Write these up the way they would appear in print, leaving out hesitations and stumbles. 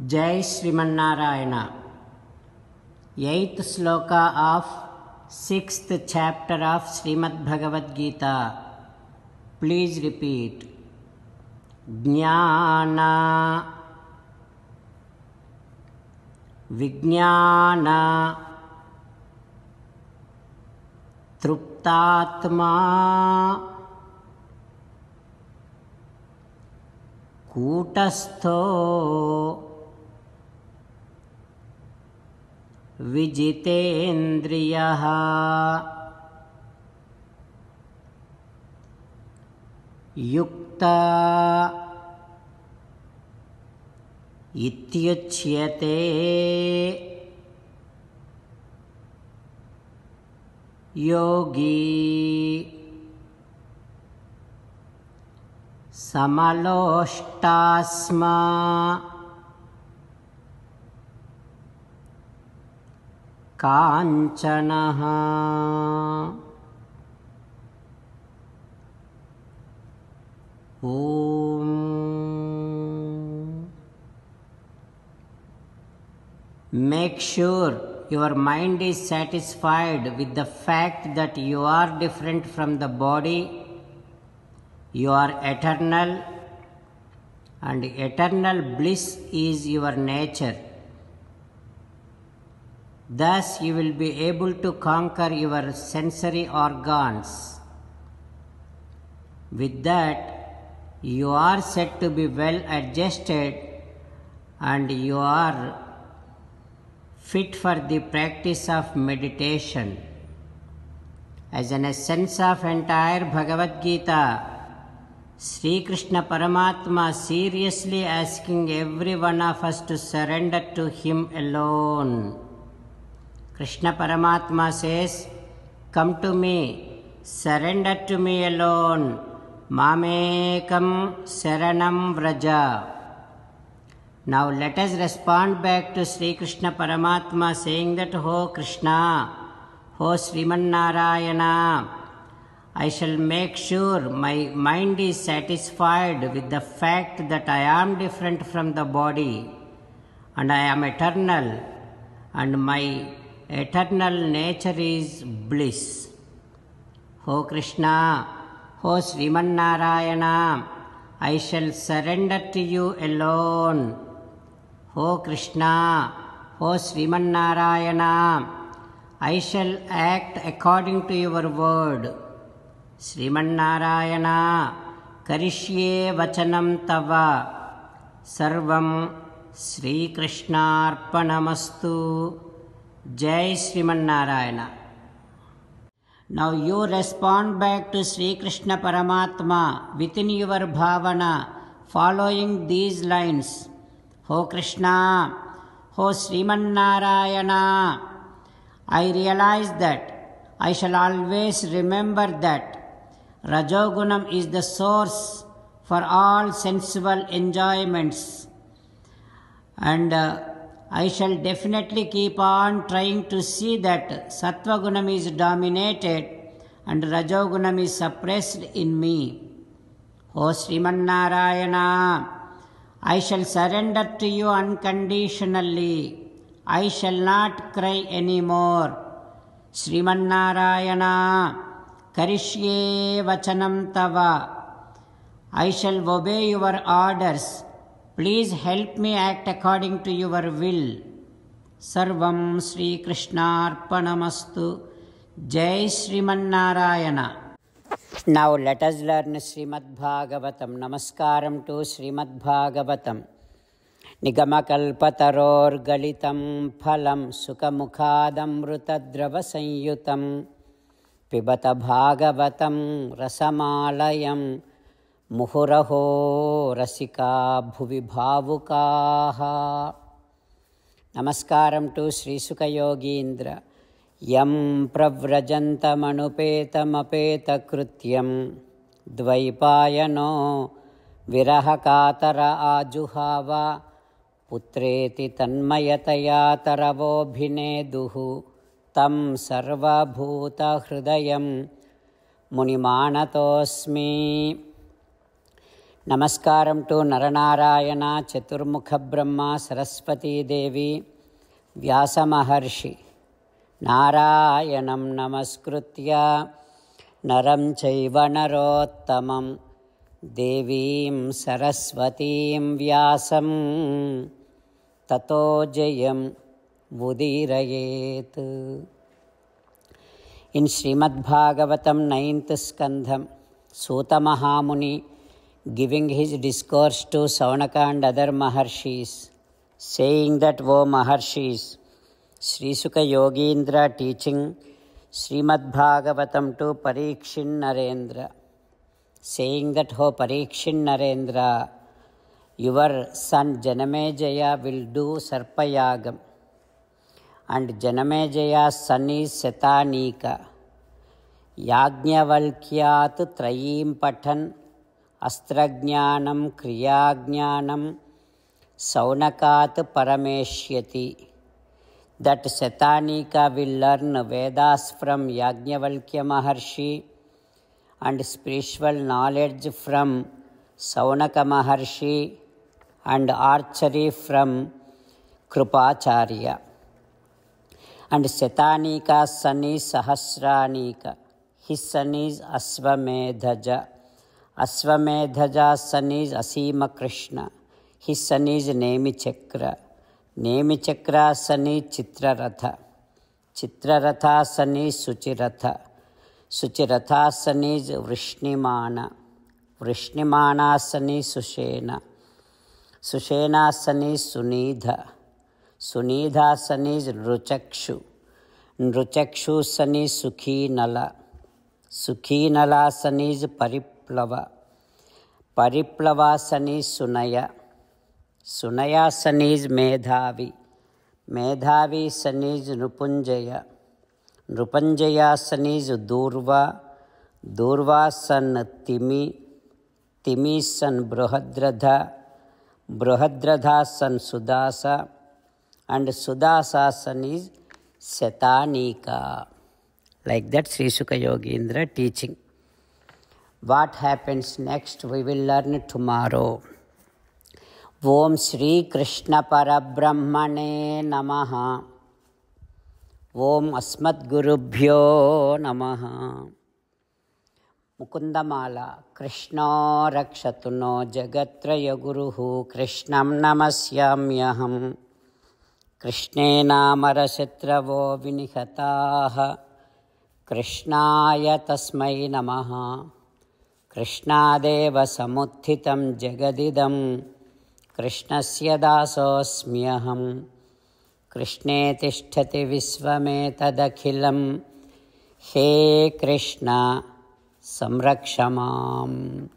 Jai Srimanarayana. 8th sloka of 6th chapter of Srimad Bhagavad Gita. Please repeat. Jnana Vijnana Truptatma Kutastho Vijitendriyah Yukta Ityuchyate Yogi Samalostasma Kanchanaha. Om. Make sure your mind is satisfied with the fact that you are different from the body. You are eternal, and eternal bliss is your nature. Thus you will be able to conquer your sensory organs. With that, you are said to be well adjusted and you are fit for the practice of meditation. As an essence of entire Bhagavad Gita, Sri Krishna Paramatma seriously asking every one of us to surrender to Him alone. Krishna Paramatma says, "Come to me, surrender to me alone. Mamekam Saranam Vraja." Now let us respond back to Sri Krishna Paramatma saying that, "Ho Krishna, Ho Srimanarayana, I shall make sure my mind is satisfied with the fact that I am different from the body and I am eternal and my eternal nature is bliss. Ho Krishna, Ho Srimanarayana, I shall surrender to you alone. Ho Krishna, Ho Srimanarayana, I shall act according to your word. Srimanarayana, Karishye Vachanam Tava, Sarvam Sri Krishnarpanamastu." Jai Srimanarayana. Now you respond back to Sri Krishna Paramatma within your bhavana following these lines. Ho Krishna, Ho Srimanarayana, I realize that I shall always remember that Rajogunam is the source for all sensual enjoyments, and I shall definitely keep on trying to see that Sattvagunam is dominated and Rajogunam is suppressed in me. O Srimanarayana, I shall surrender to you unconditionally. I shall not cry anymore. Srimanarayana, Karishye Vachanam Tava, I shall obey your orders. Please help me act according to your will. Sarvam Sri Krishnarpanamastu. Jai Srimanarayana. Now let us learn Srimad Bhagavatam. Namaskaram to Srimad Bhagavatam. Nigamakalpataror galitam phalam sukamukhadamrutadrava sanyutam pibata bhagavatam rasamalayam Muhuraho Rasika Bhuvi Bhavukaha. Namaskaram to Sri Sukha Yogindra. Yam pravrajantamanupeta krutyam dvaipayano virahakatara ajuhava putreti tanmayataya taravobhineduhu tam sarvabhuta hridayam munimanatosmi. నమస్కారం to Nara Narayana చతుర్ముఖ బ్రహ్మ సరస్వతీదేవి వ్యాస మహర్షి. నారాయణం నమస్కృత్య నరం చైవ నరోత్తమం దేవీం సరస్వతీం వ్యాసం తతో జయం ఉదీరయేత్. ఇన్ శ్రీమద్భాగవతం 9th స్కంధం, Suta Mahamuni giving his discourse to Saunaka and other Maharshis, saying that, O Maharshis, Sri Sukha Yogindra teaching Srimad Bhagavatam to Parikshin Narendra, saying that, O Parikshin Narendra, your son Janamejaya will do Sarpayagam, and Janamejaya's son is Setanika. Yajnavalkyat Trayim Patan Astrajnanam Kriyajnanam Saunakat Parameshyati. That Setanika will learn Vedas from Yajnavalkya Maharshi and spiritual knowledge from Saunaka Maharshi and archery from Krupacharya. And Setanika's son is Sahasranika. His son is Asvamedhaja. Asvamedhaja's son is Asima Krishna. His son is Nemichakra. Nemichakra's son is Chitraratha. Chitraratha's son is Suchiratha. Suchiratha's son is Vrishnimana. Vrishnimana's son is Sushena. Sushena's son is Sunidha. Sunidha's son is Nruchakshu. Nruchakshu's son is Sukhinala. Sukhinala's son is Pariplava. Pariplava's son is Sunaya. Sunaya's son is Medhavi. Medhavi's son is Nrupunjaya. Nrupunjaya's son is Durva. Durva's son Timi. Timi's son Brihadradha. Brihadradha's son Sudasa. And Sudasa's son is Setanika. Like that, Sri Sukha Yogindra teaching. What happens next, we will learn tomorrow. Om Shri Krishna Parabrahmane Namaha. Om Asmat Gurubhyo Namaha. Mukundamala. Krishna Rakshatuno Jagatraya Guruhu Krishnam Namasyamyaham. Krishnena Marasetravo Vinihataha. Krishnaya Tasmai Namaha. Krishnadeva Samuthitam Jagadidam. Krishnasya Dasosmyaham. Krishne Tishtati Visvametadakhilam. He Krishna Samrakshamam.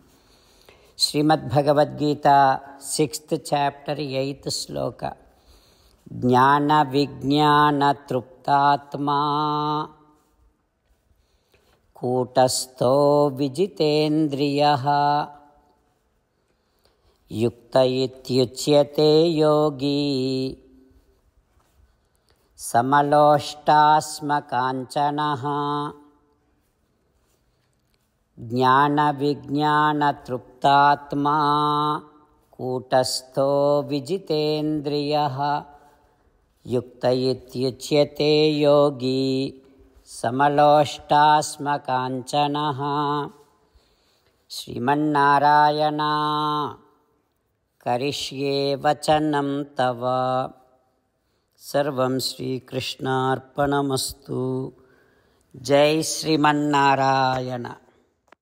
Srimad Bhagavad Gita, 6th chapter, 8th sloka. Jnana Vijnana Truptatma Kutastho Vijitendriyaha Yukta Ityuchyate Yogi Samaloshtasma Kanchanaha. Jnana Vijnana Truptatma Kutastho Vijitendriyaha Yukta Ityuchyate Yogi Samaloshtasma Kanchanaha. Srimannarayana Karishye Vachanam Tava. Sarvam Shri Krishna Arpanamastu. Jai Srimannarayana.